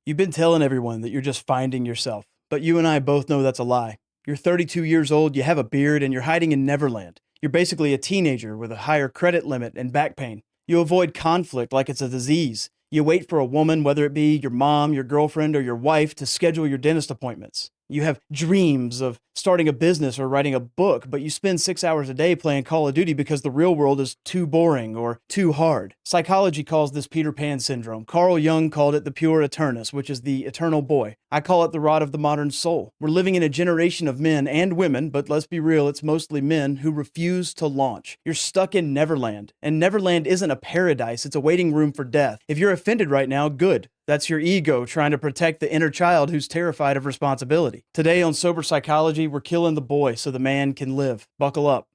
You've been telling everyone that you're just finding yourself, but you and I both know that's a lie. You're 32 years old, you have a beard, and you're hiding in Neverland. You're basically a teenager with a higher credit limit and back pain. You avoid conflict like it's a disease. You wait for a woman, whether it be your mom, your girlfriend, or your wife, to schedule your dentist appointments. You have dreams of starting a business or writing a book, but you spend 6 hours a day playing Call of Duty because the real world is too boring or too hard. Psychology calls this Peter Pan syndrome. Carl Jung called it the Puer Aeternus, which is the eternal boy. I call it the rot of the modern soul. We're living in a generation of men and women, but let's be real, it's mostly men who refuse to launch. You're stuck in Neverland, and Neverland isn't a paradise, it's a waiting room for death. If you're offended right now, good. That's your ego trying to protect the inner child who's terrified of responsibility. Today on Sober Psychology, we're killing the boy so the man can live. Buckle up.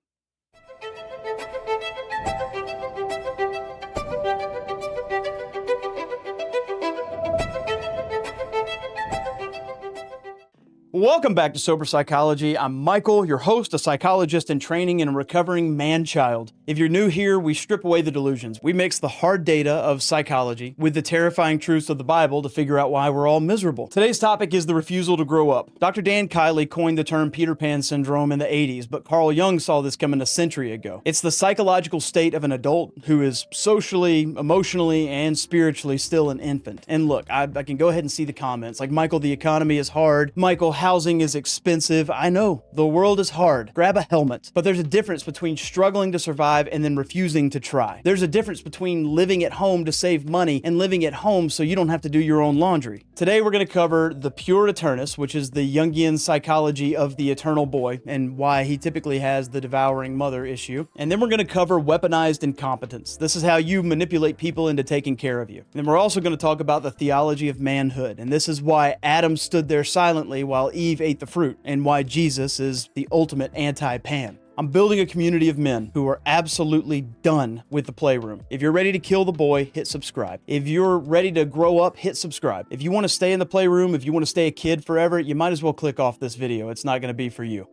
Welcome back to Sober Psychology. I'm Michael, your host, a psychologist in training and a recovering man-child. If you're new here, we strip away the delusions. We mix the hard data of psychology with the terrifying truths of the Bible to figure out why we're all miserable. Today's topic is the refusal to grow up. Dr. Dan Kiley coined the term Peter Pan syndrome in the 80s, but Carl Jung saw this coming a century ago. It's the psychological state of an adult who is socially, emotionally, and spiritually still an infant. And look, I can go ahead and see the comments like, Michael, the economy is hard. Michael, housing is expensive. I know, the world is hard. Grab a helmet. But there's a difference between struggling to survive and then refusing to try. There's a difference between living at home to save money and living at home so you don't have to do your own laundry. Today we're going to cover the Puer Aeternus, which is the Jungian psychology of the eternal boy and why he typically has the devouring mother issue. And then we're going to cover weaponized incompetence. This is how you manipulate people into taking care of you. And then we're also going to talk about the theology of manhood. And this is why Adam stood there silently while Eve ate the fruit, and why Jesus is the ultimate anti-Pan. I'm building a community of men who are absolutely done with the playroom. If you're ready to kill the boy, hit subscribe. If you're ready to grow up, hit subscribe. If you want to stay in the playroom, if you want to stay a kid forever, you might as well click off this video. It's not going to be for you.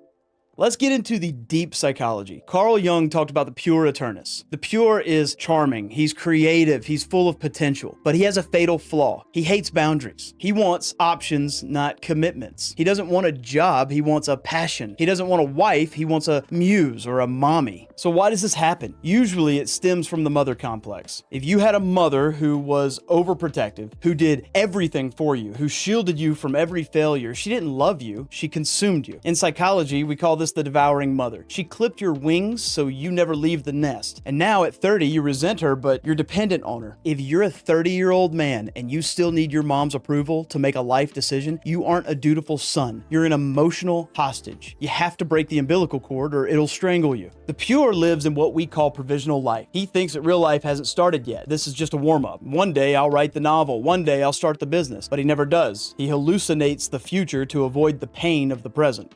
Let's get into the deep psychology. Carl Jung talked about the Puer Aeternus. The pure is charming, he's creative, he's full of potential, but he has a fatal flaw. He hates boundaries. He wants options, not commitments. He doesn't want a job, he wants a passion. He doesn't want a wife, he wants a muse or a mommy. So why does this happen? Usually it stems from the mother complex. If you had a mother who was overprotective, who did everything for you, who shielded you from every failure, she didn't love you, she consumed you. In psychology, we call this the devouring mother. She clipped your wings so you never leave the nest. And now at 30, you resent her, but you're dependent on her. If you're a 30-year-old man and you still need your mom's approval to make a life decision, you aren't a dutiful son. You're an emotional hostage. You have to break the umbilical cord or it'll strangle you. The pure lives in what we call provisional life. He thinks that real life hasn't started yet. This is just a warm-up. One day I'll write the novel. One day I'll start the business. But he never does. He hallucinates the future to avoid the pain of the present.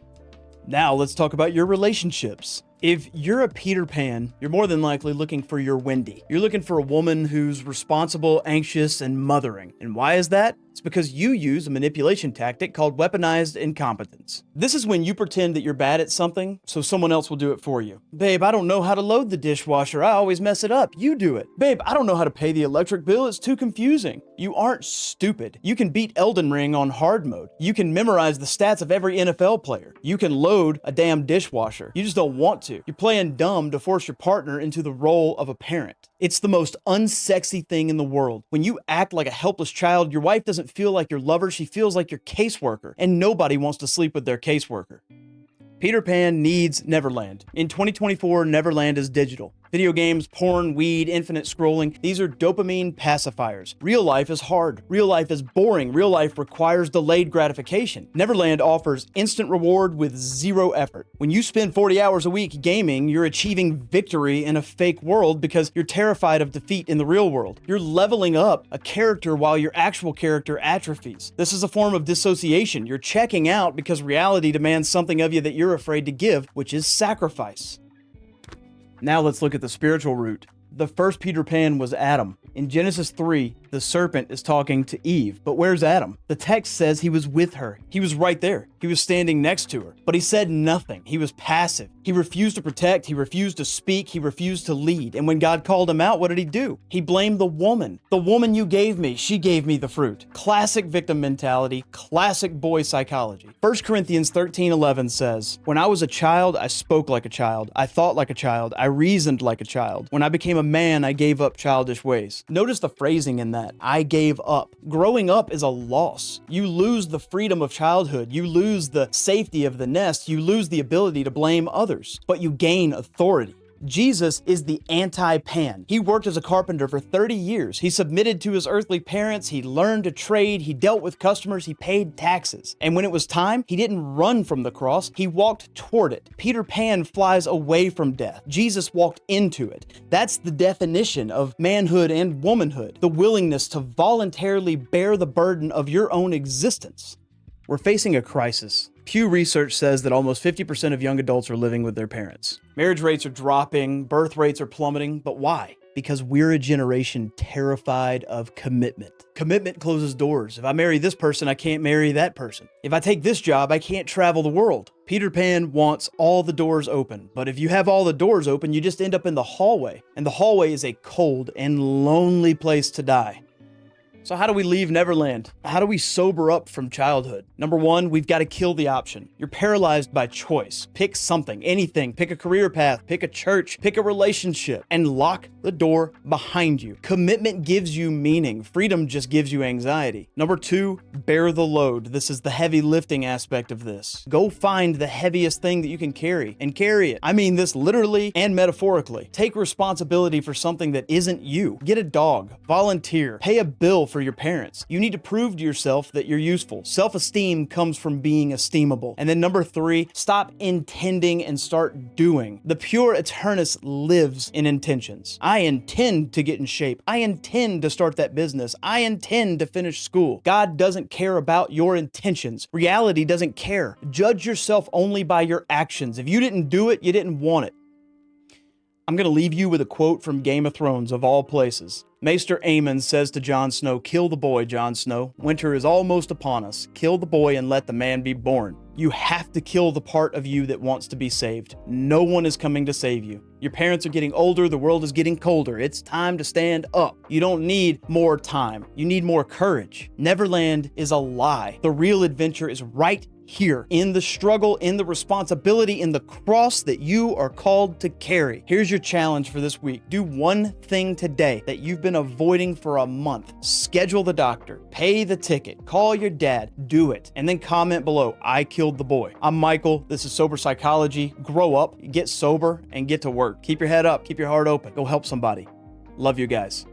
Now let's talk about your relationships. If you're a Peter Pan, you're more than likely looking for your Wendy. You're looking for a woman who's responsible, anxious, and mothering. And why is that? It's because you use a manipulation tactic called weaponized incompetence. This is when you pretend that you're bad at something, so someone else will do it for you. Babe, I don't know how to load the dishwasher. I always mess it up. You do it. Babe, I don't know how to pay the electric bill. It's too confusing. You aren't stupid. You can beat Elden Ring on hard mode. You can memorize the stats of every NFL player. You can load a damn dishwasher. You just don't want to. You're playing dumb to force your partner into the role of a parent. It's the most unsexy thing in the world. When you act like a helpless child, your wife doesn't feel like your lover, she feels like your caseworker, and nobody wants to sleep with their caseworker. Peter Pan needs Neverland. In 2024, Neverland is digital. Video games, porn, weed, infinite scrolling, these are dopamine pacifiers. Real life is hard. Real life is boring. Real life requires delayed gratification. Neverland offers instant reward with zero effort. When you spend 40 hours a week gaming, you're achieving victory in a fake world because you're terrified of defeat in the real world. You're leveling up a character while your actual character atrophies. This is a form of dissociation. You're checking out because reality demands something of you that you're afraid to give, which is sacrifice. Now let's look at the spiritual root. The first Peter Pan was Adam. In Genesis 3, The serpent is talking to Eve, but where's Adam? The text says he was with her. He was right there. He was standing next to her, but he said nothing. He was passive. He refused to protect. He refused to speak. He refused to lead. And when God called him out, what did he do? He blamed the woman. The woman you gave me, she gave me the fruit. Classic victim mentality, classic boy psychology. 1 Corinthians 13:11 says, "When I was a child, I spoke like a child. I thought like a child. I reasoned like a child. When I became a man, I gave up childish ways." Notice the phrasing in that. I gave up. Growing up is a loss. You lose the freedom of childhood. You lose the safety of the nest. You lose the ability to blame others, but you gain authority. Jesus is the anti-Pan. He worked as a carpenter for 30 years. He submitted to his earthly parents. He learned to trade. He dealt with customers. He paid taxes. And when it was time, he didn't run from the cross. He walked toward it. Peter Pan flies away from death. Jesus walked into it. That's the definition of manhood and womanhood, the willingness to voluntarily bear the burden of your own existence. We're facing a crisis. Pew Research says that almost 50% of young adults are living with their parents. Marriage rates are dropping, birth rates are plummeting, but why? Because we're a generation terrified of commitment. Commitment closes doors. If I marry this person, I can't marry that person. If I take this job, I can't travel the world. Peter Pan wants all the doors open, but if you have all the doors open, you just end up in the hallway, and the hallway is a cold and lonely place to die. So how do we leave Neverland? How do we sober up from childhood? Number one, we've got to kill the option. You're paralyzed by choice. Pick something, anything. Pick a career path, pick a church, pick a relationship, and lock the door behind you. Commitment gives you meaning. Freedom just gives you anxiety. Number two, bear the load. This is the heavy lifting aspect of this. Go find the heaviest thing that you can carry and carry it. I mean this literally and metaphorically. Take responsibility for something that isn't you. Get a dog, volunteer, pay a bill for your parents. You need to prove to yourself that you're useful. Self-esteem comes from being esteemable. And then number three, stop intending and start doing. The Puer Aeternus lives in intentions. I intend to get in shape. I intend to start that business. I intend to finish school. God doesn't care about your intentions. Reality doesn't care. Judge yourself only by your actions. If you didn't do it, you didn't want it. I'm going to leave you with a quote from Game of Thrones, of all places. Maester Aemon says to Jon Snow, "Kill the boy, Jon Snow. Winter is almost upon us. Kill the boy and let the man be born." You have to kill the part of you that wants to be saved. No one is coming to save you. Your parents are getting older. The world is getting colder. It's time to stand up. You don't need more time. You need more courage. Neverland is a lie. The real adventure is right here, in the struggle, in the responsibility, in the cross that you are called to carry. Here's your challenge for this week. Do one thing today that you've been avoiding for a month. Schedule the doctor, pay the ticket, call your dad, do it, and then comment below, "I killed the boy." I'm Michael. This is Sober Psychology. Grow up, get sober, and get to work. Keep your head up, keep your heart open. Go help somebody. Love you guys.